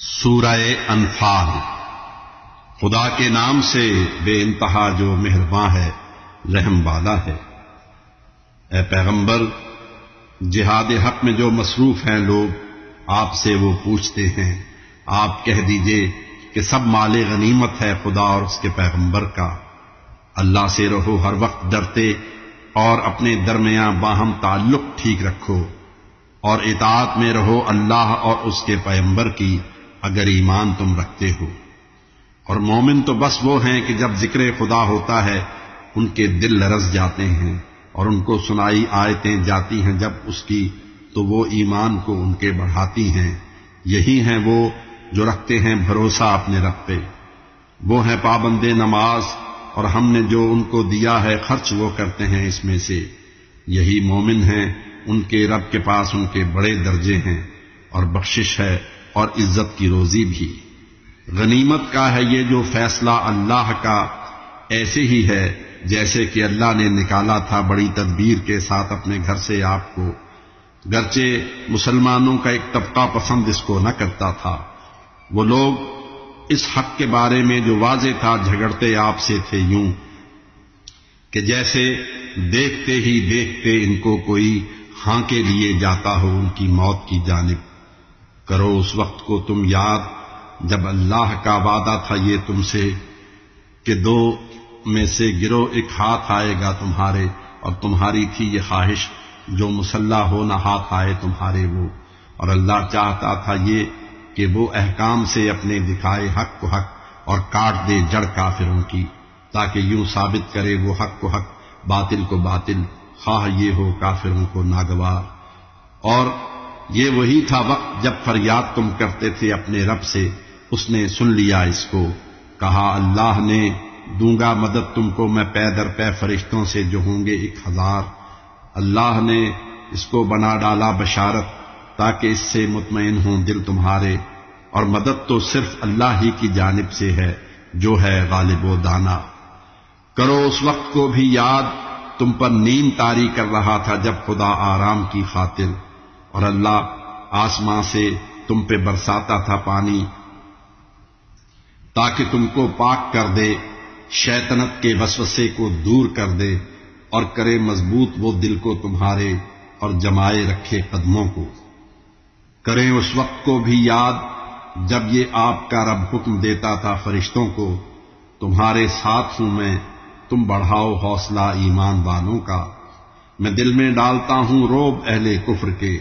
سورہ انفال۔ خدا کے نام سے بے انتہا جو مہرباں ہے، رحم والا ہے۔ اے پیغمبر، جہاد حق میں جو مصروف ہیں لوگ، آپ سے وہ پوچھتے ہیں، آپ کہہ دیجئے کہ سب مال غنیمت ہے خدا اور اس کے پیغمبر کا۔ اللہ سے رہو، ہر وقت ڈرتے، اور اپنے درمیان باہم تعلق ٹھیک رکھو، اور اطاعت میں رہو اللہ اور اس کے پیغمبر کی، اگر ایمان تم رکھتے ہو۔ اور مومن تو بس وہ ہیں کہ جب ذکر خدا ہوتا ہے ان کے دل لرز جاتے ہیں، اور ان کو سنائی آیتیں جاتی ہیں جب اس کی، تو وہ ایمان کو ان کے بڑھاتی ہیں۔ یہی ہیں وہ جو رکھتے ہیں بھروسہ اپنے رب پہ، وہ ہیں پابند نماز، اور ہم نے جو ان کو دیا ہے خرچ وہ کرتے ہیں اس میں سے۔ یہی مومن ہیں، ان کے رب کے پاس ان کے بڑے درجے ہیں، اور بخشش ہے اور عزت کی روزی بھی۔ غنیمت کا ہے یہ جو فیصلہ اللہ کا، ایسے ہی ہے جیسے کہ اللہ نے نکالا تھا بڑی تدبیر کے ساتھ اپنے گھر سے آپ کو، گرچہ مسلمانوں کا ایک طبقہ پسند اس کو نہ کرتا تھا۔ وہ لوگ اس حق کے بارے میں جو واضح تھا جھگڑتے آپ سے تھے، یوں کہ جیسے دیکھتے ہی دیکھتے ان کو کوئی ہانکے لیے جاتا ہو ان کی موت کی جانب۔ کرو اس وقت کو تم یاد جب اللہ کا وعدہ تھا یہ تم سے کہ دو میں سے گروہ ایک ہاتھ آئے گا تمہارے، اور تمہاری تھی یہ خواہش جو مسلح ہو نہ ہاتھ آئے تمہارے وہ، اور اللہ چاہتا تھا یہ کہ وہ احکام سے اپنے دکھائے حق کو حق اور کاٹ دے جڑ کافروں کی، تاکہ یوں ثابت کرے وہ حق کو حق باطل کو باطل، خواہ یہ ہو کافروں کو ناگوار۔ اور یہ وہی تھا وقت جب فریاد تم کرتے تھے اپنے رب سے، اس نے سن لیا اس کو۔ کہا اللہ نے، دوں گا مدد تم کو میں پے در پے فرشتوں سے جو ہوں گے 1000۔ اللہ نے اس کو بنا ڈالا بشارت تاکہ اس سے مطمئن ہوں دل تمہارے، اور مدد تو صرف اللہ ہی کی جانب سے ہے جو ہے غالب و دانا۔ کرو اس وقت کو بھی یاد تم پر نیند طاری کر رہا تھا جب خدا آرام کی خاطر، اور اللہ آسمان سے تم پہ برساتا تھا پانی تاکہ تم کو پاک کر دے، شیطنت کے وسوسے کو دور کر دے، اور کرے مضبوط وہ دل کو تمہارے، اور جمائے رکھے قدموں کو۔ کریں اس وقت کو بھی یاد جب یہ آپ کا رب حکم دیتا تھا فرشتوں کو، تمہارے ساتھ ہوں میں، تم بڑھاؤ حوصلہ ایمان والوں کا۔ میں دل میں ڈالتا ہوں روب اہل کفر کے،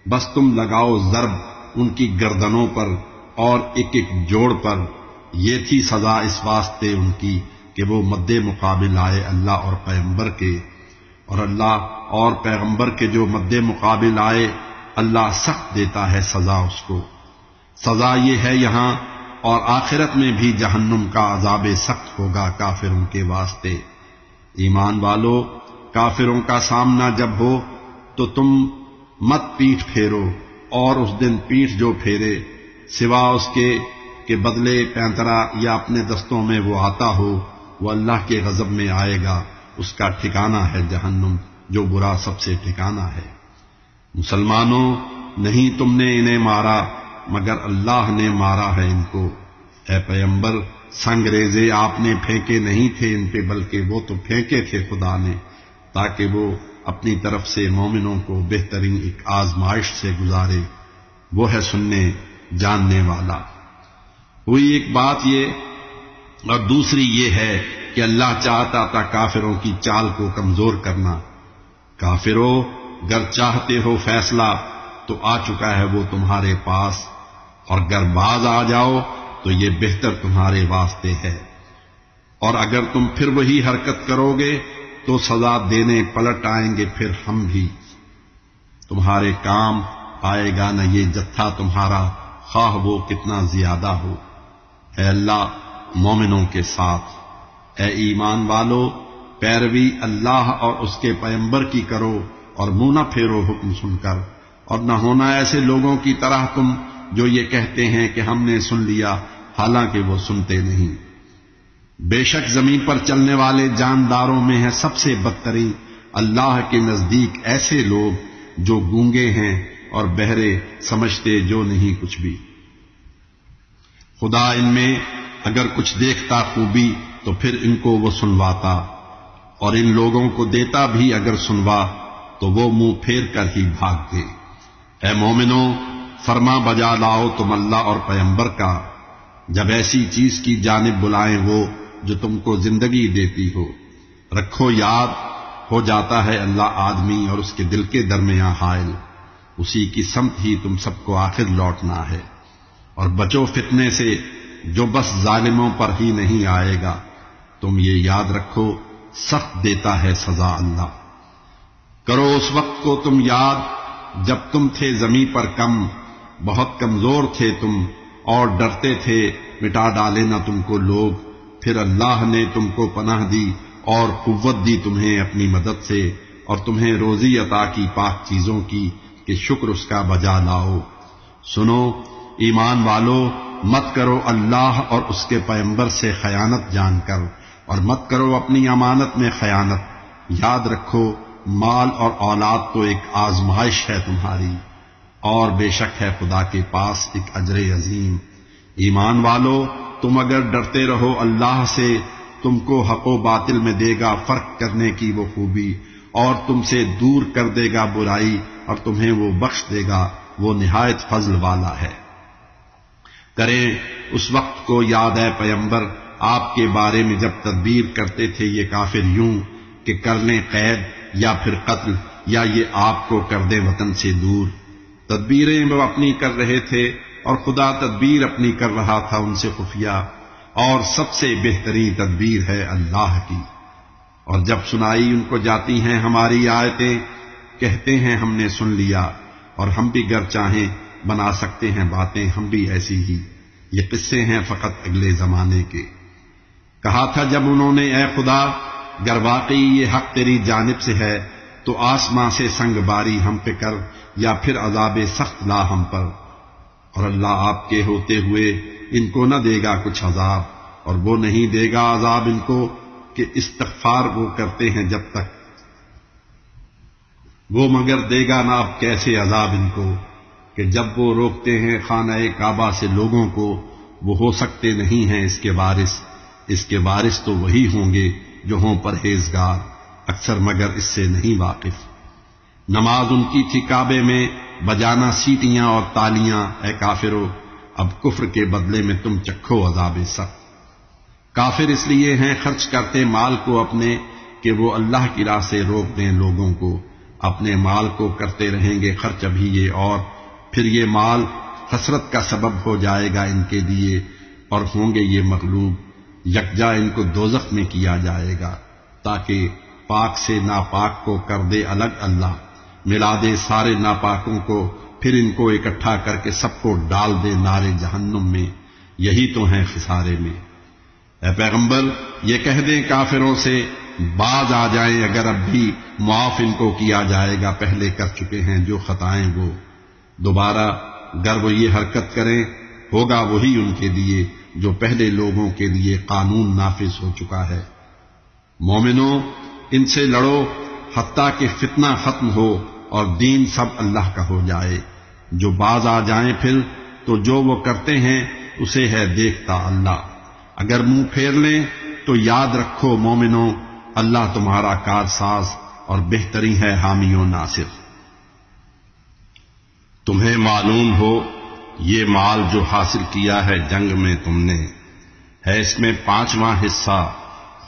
بس تم لگاؤ ضرب ان کی گردنوں پر اور ایک ایک جوڑ پر۔ یہ تھی سزا اس واسطے ان کی کہ وہ مد مقابل آئے اللہ اور پیغمبر کے، اور اللہ اور پیغمبر کے جو مد مقابل آئے، اللہ سخت دیتا ہے سزا اس کو۔ سزا یہ ہے یہاں اور آخرت میں بھی جہنم کا عذاب سخت ہوگا کافروں کے واسطے۔ ایمان والو، کافروں کا سامنا جب ہو تو تم مت پیٹھ پھیرو، اور اس دن پیٹھ جو پھیرے سوا اس کے کہ بدلے پینترا یا اپنے دستوں میں وہ آتا ہو، وہ اللہ کے غضب میں آئے گا، اس کا ٹھکانہ ہے جہنم جو برا سب سے ٹھکانہ ہے۔ مسلمانوں، نہیں تم نے انہیں مارا مگر اللہ نے مارا ہے ان کو۔ اے پیغمبر، سنگریزے آپ نے پھینکے نہیں تھے ان پہ، بلکہ وہ تو پھینکے تھے خدا نے، تاکہ وہ اپنی طرف سے مومنوں کو بہترین ایک آزمائش سے گزارے، وہ ہے سننے جاننے والا۔ ہوئی ایک بات یہ، اور دوسری یہ ہے کہ اللہ چاہتا تھا کافروں کی چال کو کمزور کرنا۔ کافروں، گر چاہتے ہو فیصلہ تو آ چکا ہے وہ تمہارے پاس، اور گر باز آ جاؤ تو یہ بہتر تمہارے واسطے ہے۔ اور اگر تم پھر وہی حرکت کرو گے تو سزا دینے پلٹ آئیں گے پھر ہم بھی، تمہارے کام آئے گا نہ یہ جتھا تمہارا، خواہ وہ کتنا زیادہ ہو۔ اے اللہ مومنوں کے ساتھ۔ اے ایمان والو، پیروی اللہ اور اس کے پیغمبر کی کرو، اور منہ نہ پھیرو حکم سن کر، اور نہ ہونا ایسے لوگوں کی طرح تم جو یہ کہتے ہیں کہ ہم نے سن لیا، حالانکہ وہ سنتے نہیں۔ بے شک زمین پر چلنے والے جانداروں میں ہے سب سے بدترین اللہ کے نزدیک ایسے لوگ جو گونگے ہیں اور بہرے، سمجھتے جو نہیں کچھ بھی۔ خدا ان میں اگر کچھ دیکھتا خوبی تو پھر ان کو وہ سنواتا، اور ان لوگوں کو دیتا بھی اگر سنوا تو وہ منہ پھیر کر ہی بھاگ گئے۔ اے مومنو، فرما بجا لاؤ تم اللہ اور پیغمبر کا جب ایسی چیز کی جانب بلائیں وہ جو تم کو زندگی دیتی ہو۔ رکھو یاد، ہو جاتا ہے اللہ آدمی اور اس کے دل کے درمیان حائل، اسی کی سمت ہی تم سب کو آخر لوٹنا ہے۔ اور بچو فتنے سے جو بس ظالموں پر ہی نہیں آئے گا، تم یہ یاد رکھو سخت دیتا ہے سزا اللہ۔ کرو اس وقت کو تم یاد جب تم تھے زمیں پر کم، بہت کمزور تھے تم اور ڈرتے تھے مٹا ڈالے نہ تم کو لوگ، پھر اللہ نے تم کو پناہ دی اور قوت دی تمہیں اپنی مدد سے، اور تمہیں روزی عطا کی پاک چیزوں کی کہ شکر اس کا بجا لاؤ۔ سنو ایمان والو، مت کرو اللہ اور اس کے پیغمبر سے خیانت جان کر، اور مت کرو اپنی امانت میں خیانت۔ یاد رکھو مال اور اولاد تو ایک آزمائش ہے تمہاری، اور بے شک ہے خدا کے پاس ایک اجر عظیم۔ ایمان والو، تم اگر ڈرتے رہو اللہ سے، تم کو حق و باطل میں دے گا فرق کرنے کی وہ خوبی، اور تم سے دور کر دے گا برائی، اور تمہیں وہ بخش دے گا، وہ نہایت فضل والا ہے۔ کریں اس وقت کو یاد ہے پیغمبر آپ کے بارے میں جب تدبیر کرتے تھے یہ کافر یوں کہ کر لیں قید یا پھر قتل، یا یہ آپ کو کر دیں وطن سے دور۔ تدبیریں وہ اپنی کر رہے تھے اور خدا تدبیر اپنی کر رہا تھا ان سے خفیہ، اور سب سے بہترین تدبیر ہے اللہ کی۔ اور جب سنائی ان کو جاتی ہیں ہماری آیتیں، کہتے ہیں ہم نے سن لیا، اور ہم بھی گر چاہیں بنا سکتے ہیں باتیں ہم بھی ایسی ہی، یہ قصے ہیں فقط اگلے زمانے کے۔ کہا تھا جب انہوں نے اے خدا گر واقعی یہ حق تیری جانب سے ہے تو آسماں سے سنگ باری ہم پہ کر، یا پھر عذاب سخت لا ہم پر۔ اور اللہ آپ کے ہوتے ہوئے ان کو نہ دے گا کچھ عذاب، اور وہ نہیں دے گا عذاب ان کو کہ استغفار وہ کرتے ہیں جب تک، وہ مگر دے گا نہ اب کیسے عذاب ان کو کہ جب وہ روکتے ہیں خانہ کعبہ سے لوگوں کو، وہ ہو سکتے نہیں ہیں اس کے وارث تو وہی ہوں گے جو ہوں پرہیزگار، اکثر مگر اس سے نہیں واقف۔ نماز ان کی تھی کعبے میں بجانا سیٹیاں اور تالیاں، اے کافرو اب کفر کے بدلے میں تم چکھو عذاب سخت۔ کافر اس لیے ہیں خرچ کرتے مال کو اپنے کہ وہ اللہ کی راہ سے روک دیں لوگوں کو، اپنے مال کو کرتے رہیں گے خرچ ابھی یہ، اور پھر یہ مال حسرت کا سبب ہو جائے گا ان کے لیے، اور ہوں گے یہ مغلوب، یکجا ان کو دوزخ میں کیا جائے گا، تاکہ پاک سے ناپاک کو کر دے الگ اللہ، ملا دے سارے ناپاکوں کو، پھر ان کو اکٹھا کر کے سب کو ڈال دے نارے جہنم میں، یہی تو ہیں خسارے میں۔ اے پیغمبر یہ کہہ دیں کافروں سے باز آ جائیں، اگر اب بھی معاف ان کو کیا جائے گا، پہلے کر چکے ہیں جو خطائیں وہ، دوبارہ گر وہ یہ حرکت کریں ہوگا وہی ان کے لیے جو پہلے لوگوں کے لیے قانون نافذ ہو چکا ہے۔ مومنوں ان سے لڑو حتیٰ کہ فتنہ ختم ہو اور دین سب اللہ کا ہو جائے، جو باز آ جائیں پھر تو جو وہ کرتے ہیں اسے ہے دیکھتا اللہ، اگر منہ پھیر لیں تو یاد رکھو مومنوں اللہ تمہارا کارساز اور بہترین ہے حامی و ناصر۔ تمہیں معلوم ہو یہ مال جو حاصل کیا ہے جنگ میں تم نے، ہے اس میں 5واں حصہ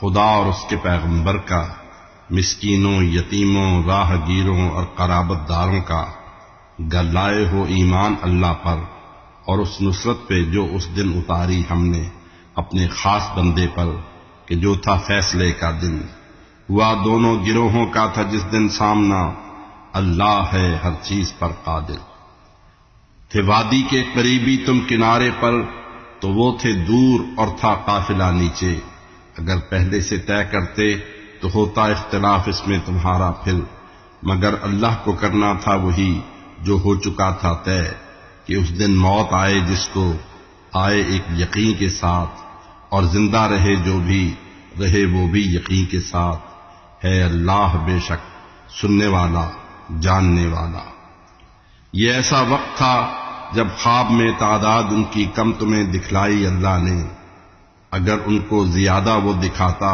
خدا اور اس کے پیغمبر کا، مسکینوں، یتیموں، راہ گیروں اور قرابت داروں کا، گر لائے ہو ایمان اللہ پر اور اس نصرت پہ جو اس دن اتاری ہم نے اپنے خاص بندے پر، کہ جو تھا فیصلے کا دن، ہوا دونوں گروہوں کا تھا جس دن سامنا، اللہ ہے ہر چیز پر قادر۔ تھے وادی کے قریبی تم کنارے پر تو وہ تھے دور اور تھا قافلہ نیچے، اگر پہلے سے طے کرتے تو ہوتا اختلاف اس میں تمہارا پھر، مگر اللہ کو کرنا تھا وہی جو ہو چکا تھا طے، کہ اس دن موت آئے جس کو آئے ایک یقین کے ساتھ، اور زندہ رہے جو بھی رہے وہ بھی یقین کے ساتھ، ہے اللہ بے شک سننے والا جاننے والا۔ یہ ایسا وقت تھا جب خواب میں تعداد ان کی کم تمہیں دکھلائی اللہ نے، اگر ان کو زیادہ وہ دکھاتا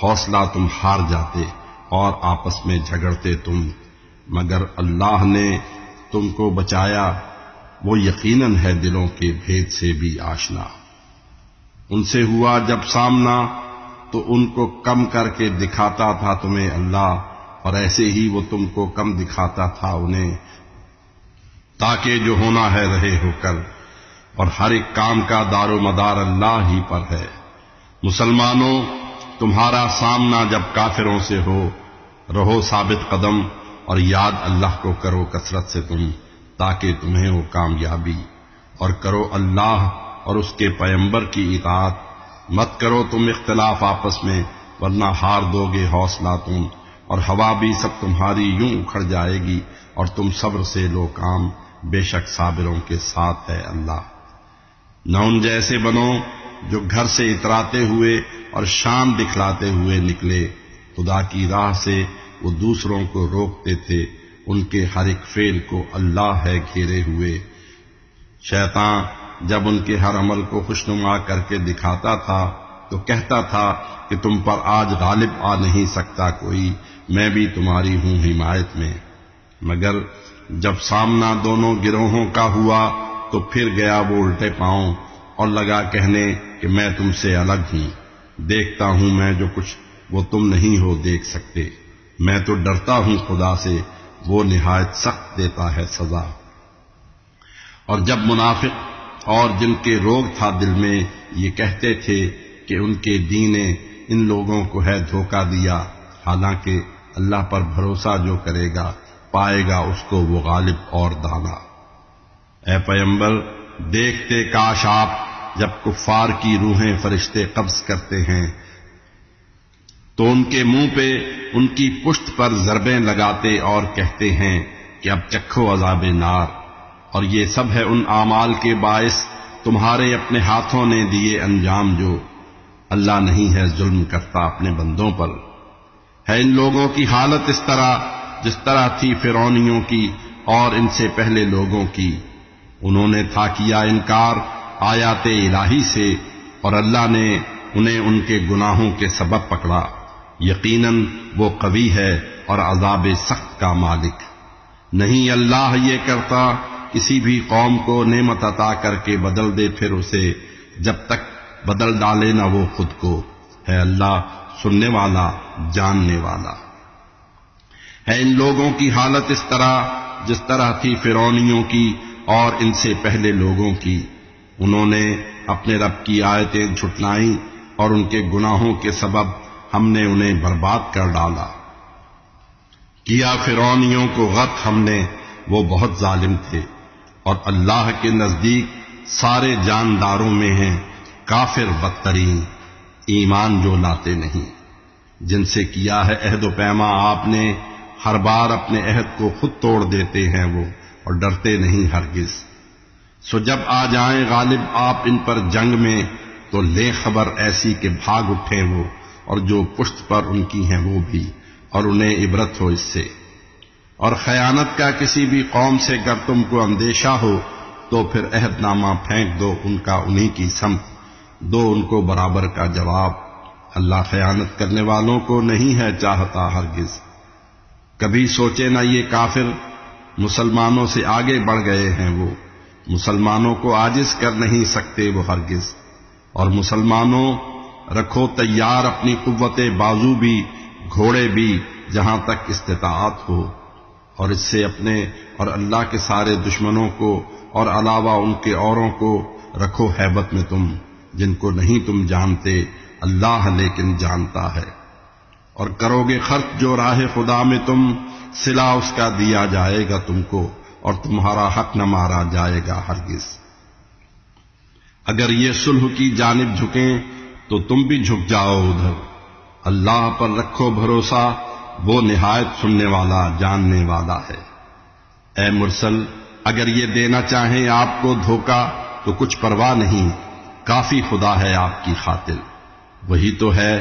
حوصلہ تم ہار جاتے اور آپس میں جھگڑتے تم، مگر اللہ نے تم کو بچایا، وہ یقیناً ہے دلوں کے بھید سے بھی آشنا۔ ان سے ہوا جب سامنا تو ان کو کم کر کے دکھاتا تھا تمہیں اللہ، اور ایسے ہی وہ تم کو کم دکھاتا تھا انہیں، تاکہ جو ہونا ہے رہے ہو کر، اور ہر ایک کام کا دار و مدار اللہ ہی پر ہے۔ مسلمانوں، تمہارا سامنا جب کافروں سے ہو، رہو ثابت قدم اور یاد اللہ کو کرو کثرت سے تم، تاکہ تمہیں ہو کامیابی، اور کرو اللہ اور اس کے پیغمبر کی اطاعت، مت کرو تم اختلاف آپس میں، ورنہ ہار دو گے حوصلہ تم، اور ہوا بھی سب تمہاری یوں اکھڑ جائے گی، اور تم صبر سے لو کام، بے شک صابروں کے ساتھ ہے اللہ۔ نہ ان جیسے بنو جو گھر سے اتراتے ہوئے اور شان دکھلاتے ہوئے نکلے، خدا کی راہ سے وہ دوسروں کو روکتے تھے، ان کے ہر ایک فعل کو اللہ ہے گھیرے ہوئے۔ شیطان جب ان کے ہر عمل کو خوشنما کر کے دکھاتا تھا تو کہتا تھا کہ تم پر آج غالب آ نہیں سکتا کوئی، میں بھی تمہاری ہوں حمایت میں، مگر جب سامنا دونوں گروہوں کا ہوا تو پھر گیا وہ الٹے پاؤں اور لگا کہنے کہ میں تم سے الگ ہوں، دیکھتا ہوں میں جو کچھ وہ تم نہیں ہو دیکھ سکتے، میں تو ڈرتا ہوں خدا سے، وہ نہایت سخت دیتا ہے سزا۔ اور جب منافق اور جن کے روگ تھا دل میں یہ کہتے تھے کہ ان کے دین نے ان لوگوں کو ہے دھوکہ دیا، حالانکہ اللہ پر بھروسہ جو کرے گا پائے گا اس کو وہ غالب اور دانا۔ اے پیغمبر، دیکھتے کاش آپ جب کفار کی روحیں فرشتے قبض کرتے ہیں تو ان کے منہ پہ ان کی پشت پر ضربیں لگاتے اور کہتے ہیں کہ اب چکھو عذاب نار، اور یہ سب ہے ان اعمال کے باعث تمہارے اپنے ہاتھوں نے دیے انجام، جو اللہ نہیں ہے ظلم کرتا اپنے بندوں پر۔ ہے ان لوگوں کی حالت اس طرح جس طرح تھی فرعونیوں کی اور ان سے پہلے لوگوں کی، انہوں نے تھا کیا انکار آیات الہی سے، اور اللہ نے انہیں ان کے گناہوں کے سبب پکڑا، یقیناً وہ قوی ہے اور عذاب سخت کا مالک۔ نہیں اللہ یہ کرتا کسی بھی قوم کو نعمت عطا کر کے بدل دے پھر اسے، جب تک بدل ڈالے نہ وہ خود کو، ہے اللہ سننے والا جاننے والا۔ ہے ان لوگوں کی حالت اس طرح جس طرح تھی فرعونیوں کی اور ان سے پہلے لوگوں کی، انہوں نے اپنے رب کی آیتیں جھٹلائیں اور ان کے گناہوں کے سبب ہم نے انہیں برباد کر ڈالا۔ کیا فرعونیوں کو غرق ہم نے، وہ بہت ظالم تھے، اور اللہ کے نزدیک سارے جانداروں میں ہیں کافر بدترین، ایمان جو لاتے نہیں۔ جن سے کیا ہے عہد و پیما آپ نے، ہر بار اپنے عہد کو خود توڑ دیتے ہیں وہ، اور ڈرتے نہیں ہرگز۔ سو جب آ جائیں غالب آپ ان پر جنگ میں تو لے خبر ایسی کہ بھاگ اٹھیں وہ، اور جو پشت پر ان کی ہیں وہ بھی، اور انہیں عبرت ہو اس سے۔ اور خیانت کا کسی بھی قوم سے گر تم کو اندیشہ ہو تو پھر عہد نامہ پھینک دو ان کا انہی کی سمت، دو ان کو برابر کا جواب، اللہ خیانت کرنے والوں کو نہیں ہے چاہتا ہرگز۔ کبھی سوچے نہ یہ کافر مسلمانوں سے آگے بڑھ گئے ہیں، وہ مسلمانوں کو عاجز کر نہیں سکتے وہ ہرگز۔ اور مسلمانوں رکھو تیار اپنی قوت بازو بھی، گھوڑے بھی، جہاں تک استطاعت ہو، اور اس سے اپنے اور اللہ کے سارے دشمنوں کو اور علاوہ ان کے اوروں کو رکھو ہیبت میں تم، جن کو نہیں تم جانتے اللہ لیکن جانتا ہے۔ اور کرو گے خرچ جو راہ خدا میں تم، صلہ اس کا دیا جائے گا تم کو، اور تمہارا حق نہ مارا جائے گا ہرگز۔ اگر یہ صلح کی جانب جھکیں تو تم بھی جھک جاؤ ادھر، اللہ پر رکھو بھروسہ، وہ نہایت سننے والا جاننے والا ہے۔ اے مرسل، اگر یہ دینا چاہیں آپ کو دھوکہ تو کچھ پرواہ نہیں، کافی خدا ہے آپ کی خاطر۔ وہی تو ہے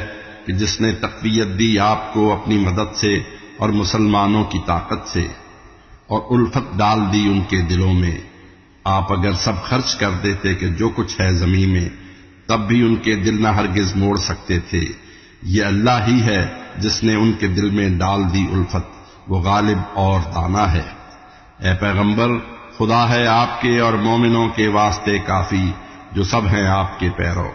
کہ جس نے تقویت دی آپ کو اپنی مدد سے اور مسلمانوں کی طاقت سے، اور الفت ڈال دی ان کے دلوں میں، آپ اگر سب خرچ کر دیتے کہ جو کچھ ہے زمین میں، تب بھی ان کے دل نہ ہرگز موڑ سکتے تھے۔ یہ اللہ ہی ہے جس نے ان کے دل میں ڈال دی الفت، وہ غالب اور دانا ہے۔ اے پیغمبر، خدا ہے آپ کے اور مومنوں کے واسطے کافی جو سب ہیں آپ کے پیرو۔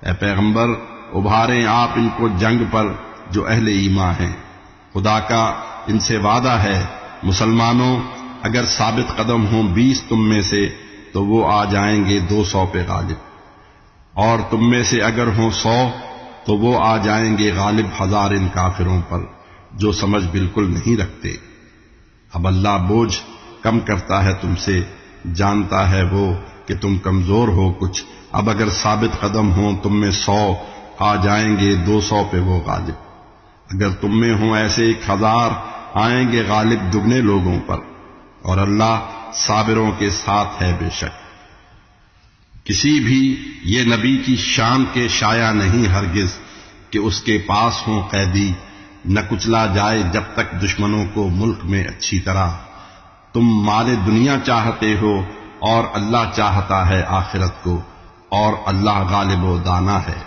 اے پیغمبر، ابھاریں آپ ان کو جنگ پر جو اہل ایمان ہیں۔ خدا کا ان سے وعدہ ہے، مسلمانوں اگر ثابت قدم ہوں 20 تم میں سے تو وہ آ جائیں گے 200 پہ غالب، اور تم میں سے اگر ہوں 100 تو وہ آ جائیں گے غالب 1000 ان کافروں پر جو سمجھ بالکل نہیں رکھتے۔ اب اللہ بوجھ کم کرتا ہے تم سے، جانتا ہے وہ کہ تم کمزور ہو کچھ۔ اب اگر ثابت قدم ہوں تم میں 100 آ جائیں گے 200 پہ وہ غالب، اگر تم میں ہوں ایسے 1000 آئیں گے غالب دگنے لوگوں پر، اور اللہ صابروں کے ساتھ ہے بے شک۔ کسی بھی یہ نبی کی شان کے شایع نہیں ہرگز کہ اس کے پاس ہوں قیدی، نہ کچلا جائے جب تک دشمنوں کو ملک میں اچھی طرح۔ تم مال دنیا چاہتے ہو اور اللہ چاہتا ہے آخرت کو، اور اللہ غالب و دانا ہے۔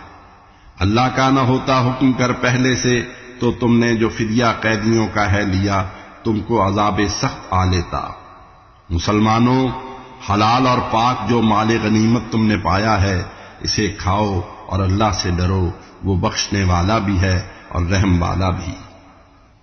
اللہ کا نہ ہوتا حکم کر پہلے سے تو تم نے جو فدیہ قیدیوں کا ہے لیا، تم کو عذاب سخت آ لیتا۔ مسلمانوں، حلال اور پاک جو مال غنیمت تم نے پایا ہے اسے کھاؤ اور اللہ سے ڈرو، وہ بخشنے والا بھی ہے اور رحم والا بھی۔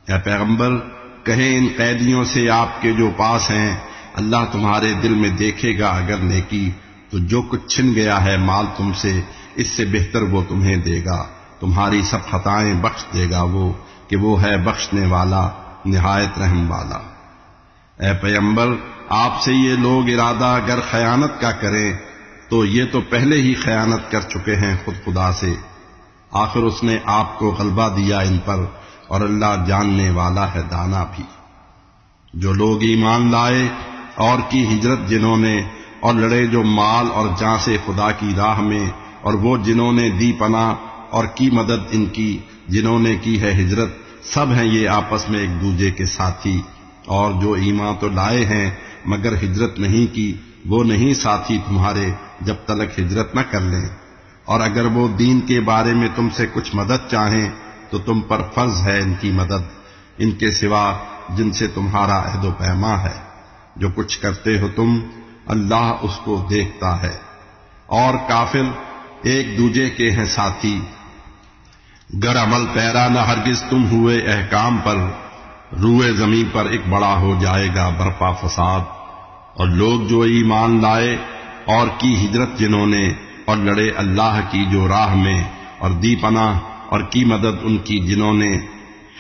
اے پیغمبر، کہیں ان قیدیوں سے آپ کے جو پاس ہیں، اللہ تمہارے دل میں دیکھے گا اگر نیکی تو جو کچھ چھن گیا ہے مال تم سے، اس سے بہتر وہ تمہیں دے گا، تمہاری سب خطائیں بخش دے گا وہ، کہ وہ ہے بخشنے والا نہایت رحم والا۔ اے پیغمبر، آپ سے یہ لوگ ارادہ اگر خیانت کا کریں تو یہ تو پہلے ہی خیانت کر چکے ہیں خود خدا سے، آخر اس نے آپ کو غلبہ دیا ان پر، اور اللہ جاننے والا ہے دانا بھی۔ جو لوگ ایمان لائے اور کی ہجرت جنہوں نے، اور لڑے جو مال اور جان سے خدا کی راہ میں، اور وہ جنہوں نے دی پناہ اور کی مدد ان کی جنہوں نے کی ہے ہجرت، سب ہیں یہ آپس میں ایک دوسرے کے ساتھی۔ اور جو ایمان تو لائے ہیں مگر ہجرت نہیں کی، وہ نہیں ساتھی تمہارے جب تلک ہجرت نہ کر لیں، اور اگر وہ دین کے بارے میں تم سے کچھ مدد چاہیں تو تم پر فرض ہے ان کی مدد، ان کے سوا جن سے تمہارا عہد و پیما ہے۔ جو کچھ کرتے ہو تم، اللہ اس کو دیکھتا ہے۔ اور کافر ایک دوجے کے ہیں ساتھی، گر عمل پیرا نہ ہرگز تم ہوئے احکام پر، روئے زمین پر ایک بڑا ہو جائے گا برپا فساد۔ اور لوگ جو ایمان لائے اور کی ہجرت جنہوں نے، اور لڑے اللہ کی جو راہ میں، اور دی پناہ اور کی مدد ان کی جنہوں نے،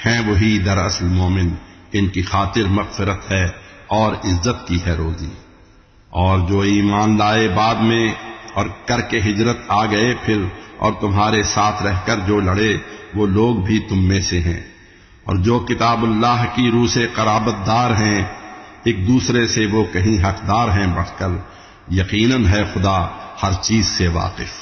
ہیں وہی دراصل مومن، ان کی خاطر مغفرت ہے اور عزت کی ہے روزی۔ اور جو ایمان لائے بعد میں اور کر کے ہجرت آ گئے پھر، اور تمہارے ساتھ رہ کر جو لڑے، وہ لوگ بھی تم میں سے ہیں، اور جو کتاب اللہ کی روح سے قرابت دار ہیں، ایک دوسرے سے وہ کہیں حقدار ہیں بڑھ کر، یقیناً ہے خدا ہر چیز سے واقف۔